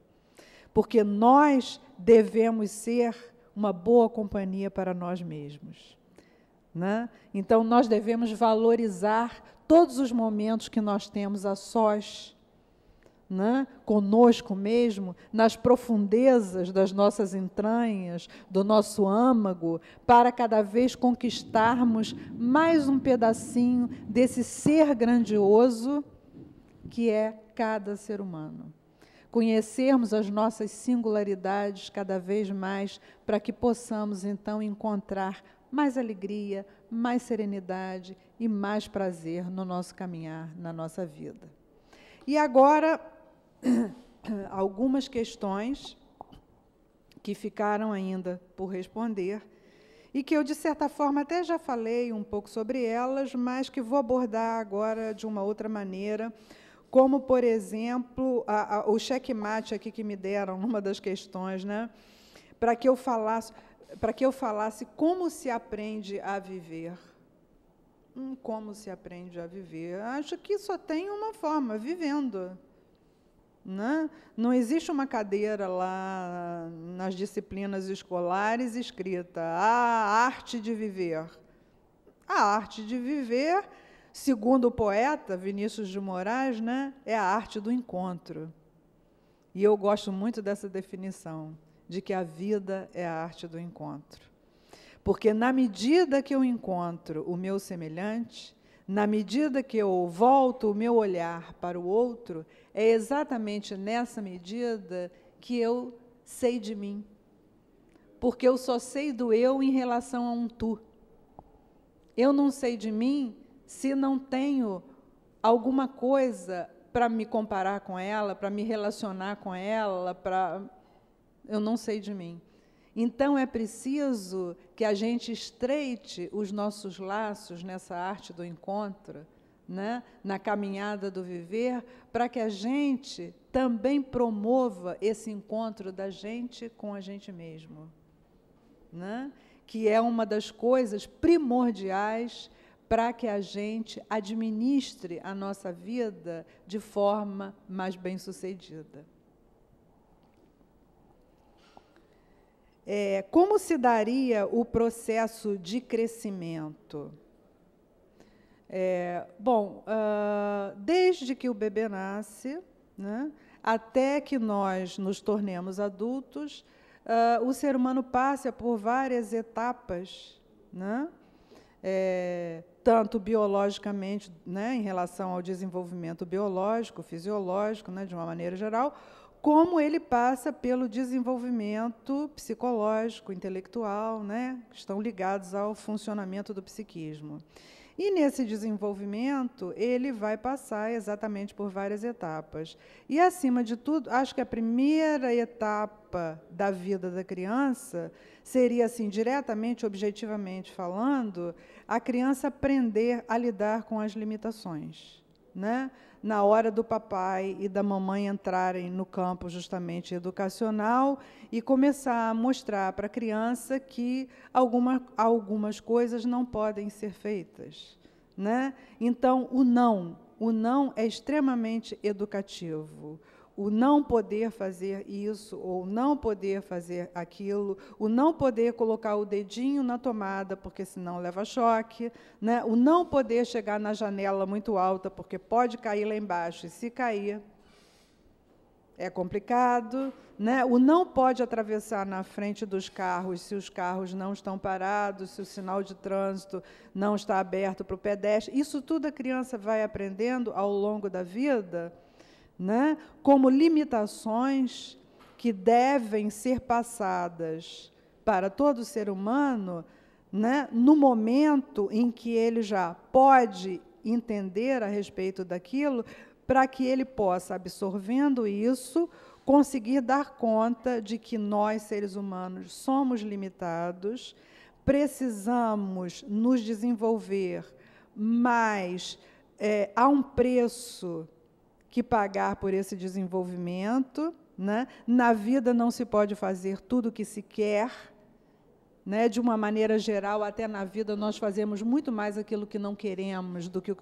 Porque nós devemos ser uma boa companhia para nós mesmos. Né? Então, nós devemos valorizar todos os momentos que nós temos a sós, né? Conosco mesmo, nas profundezas das nossas entranhas, do nosso âmago, para cada vez conquistarmos mais um pedacinho desse ser grandioso que é cada ser humano. conhecermos as nossas singularidades cada vez mais, para que possamos, então, encontrar mais alegria, mais serenidade e mais prazer no nosso caminhar, na nossa vida. E agora, algumas questões que ficaram ainda por responder, e que eu, de certa forma, até já falei um pouco sobre elas, mas que vou abordar agora de uma outra maneira, como, por exemplo, o checkmate aqui que me deram numa das questões, né, para que eu falasse como se aprende a viver. Como se aprende a viver? Acho que só tem uma forma, vivendo. Né? Não existe uma cadeira lá nas disciplinas escolares escrita a arte de viver. A arte de viver, segundo o poeta Vinícius de Moraes, né, é a arte do encontro. E eu gosto muito dessa definição, de que a vida é a arte do encontro. Porque, na medida que eu encontro o meu semelhante, na medida que eu volto o meu olhar para o outro, é exatamente nessa medida que eu sei de mim. Porque eu só sei do eu em relação a um tu. Eu não sei de mim se não tenho alguma coisa para me comparar com ela, para me relacionar com ela, eu não sei de mim. Então, é preciso que a gente estreite os nossos laços nessa arte do encontro, né, na caminhada do viver, para que a gente também promova esse encontro da gente com a gente mesmo, né, que é uma das coisas primordiais para que a gente administre a nossa vida de forma mais bem-sucedida. Como se daria o processo de crescimento? Desde que o bebê nasce, né, até que nós nos tornemos adultos, o ser humano passa por várias etapas, né, tanto biologicamente, né, em relação ao desenvolvimento biológico, fisiológico, né, de uma maneira geral, como ele passa pelo desenvolvimento psicológico, intelectual, né, que estão ligados ao funcionamento do psiquismo. E, nesse desenvolvimento, ele vai passar exatamente por várias etapas. E, acima de tudo, acho que a primeira etapa da vida da criança seria, assim, diretamente, objetivamente falando, a criança aprender a lidar com as limitações, né? Na hora do papai e da mamãe entrarem no campo justamente educacional e começar a mostrar para a criança que algumas coisas não podem ser feitas, né? Então, o não é extremamente educativo. O não poder fazer isso, ou não poder fazer aquilo, o não poder colocar o dedinho na tomada, porque senão leva choque, né? O não poder chegar na janela muito alta, porque pode cair lá embaixo, e se cair, é complicado, né? O não pode atravessar na frente dos carros, se os carros não estão parados, se o sinal de trânsito não está aberto para o pedestre. Isso tudo a criança vai aprendendo ao longo da vida, né, como limitações que devem ser passadas para todo ser humano, né, no momento em que ele já pode entender a respeito daquilo, para que ele possa, absorvendo isso, conseguir dar conta de que nós, seres humanos, somos limitados, precisamos nos desenvolver, mas há um preço que pagar por esse desenvolvimento, né? Na vida não se pode fazer tudo o que se quer, né? De uma maneira geral, até na vida nós fazemos muito mais aquilo que não queremos do que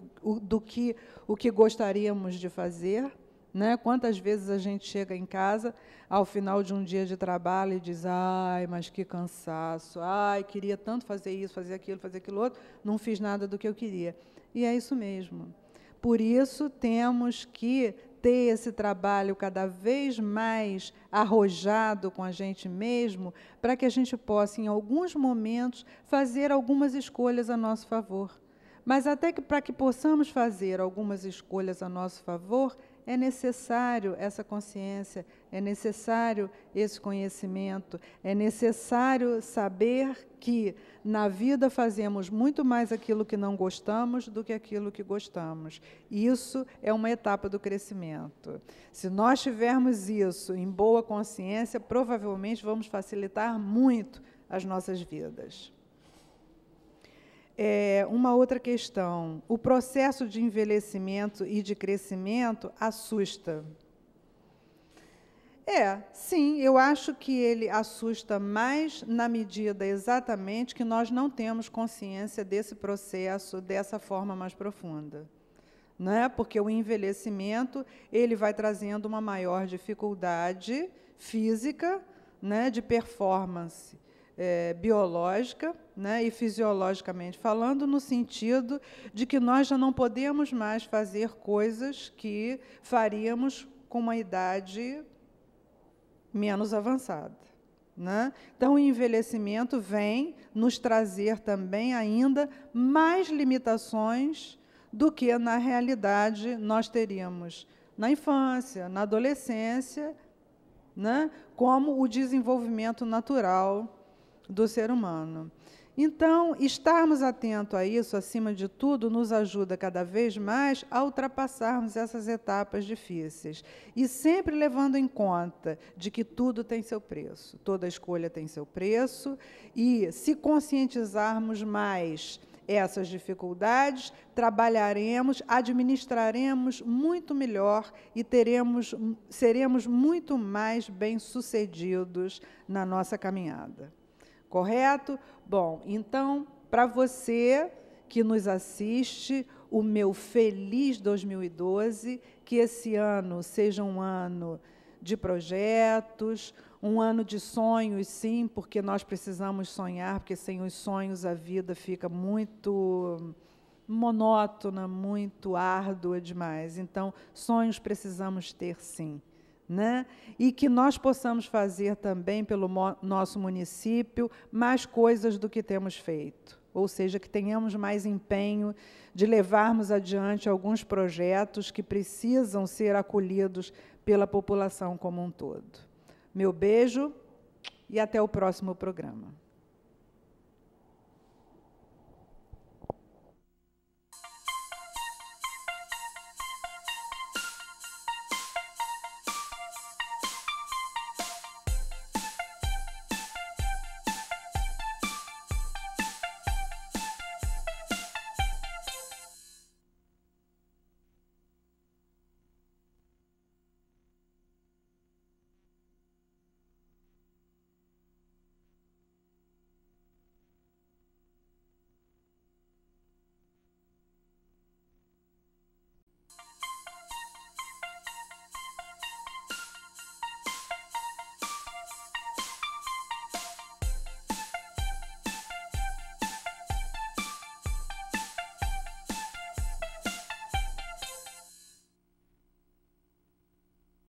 o que gostaríamos de fazer, né? Quantas vezes a gente chega em casa ao final de um dia de trabalho e diz: ai, mas que cansaço, ai, queria tanto fazer isso, fazer aquilo outro, não fiz nada do que eu queria. E é isso mesmo. Por isso, temos que ter esse trabalho cada vez mais arrojado com a gente mesmo, para que a gente possa, em alguns momentos, fazer algumas escolhas a nosso favor. Mas até que para que possamos fazer algumas escolhas a nosso favor, é necessário essa consciência, é necessário esse conhecimento, é necessário saber que na vida fazemos muito mais aquilo que não gostamos do que aquilo que gostamos. Isso é uma etapa do crescimento. Se nós tivermos isso em boa consciência, provavelmente vamos facilitar muito as nossas vidas. Uma outra questão, o processo de envelhecimento e de crescimento assusta. Sim, eu acho que ele assusta mais na medida exatamente que nós não temos consciência desse processo dessa forma mais profunda. Né? Porque o envelhecimento ele vai trazendo uma maior dificuldade física, né, de performance biológica, né, e fisiologicamente falando, no sentido de que nós já não podemos mais fazer coisas que faríamos com uma idade menos avançada. Né? Então, o envelhecimento vem nos trazer também ainda mais limitações do que, na realidade, nós teríamos na infância, na adolescência, né, como o desenvolvimento natural do ser humano. Então, estarmos atentos a isso, acima de tudo, nos ajuda cada vez mais a ultrapassarmos essas etapas difíceis. E sempre levando em conta de que tudo tem seu preço, toda escolha tem seu preço, e se conscientizarmos mais essas dificuldades, trabalharemos, administraremos muito melhor e seremos muito mais bem-sucedidos na nossa caminhada. Correto? Bom, então, para você que nos assiste, o meu feliz 2012, que esse ano seja um ano de projetos, um ano de sonhos, sim, porque nós precisamos sonhar, porque sem os sonhos a vida fica muito monótona, muito árdua demais. Então, sonhos precisamos ter, sim. Né? E que nós possamos fazer também pelo nosso município mais coisas do que temos feito. Ou seja, que tenhamos mais empenho de levarmos adiante alguns projetos que precisam ser acolhidos pela população como um todo. Meu beijo e até o próximo programa.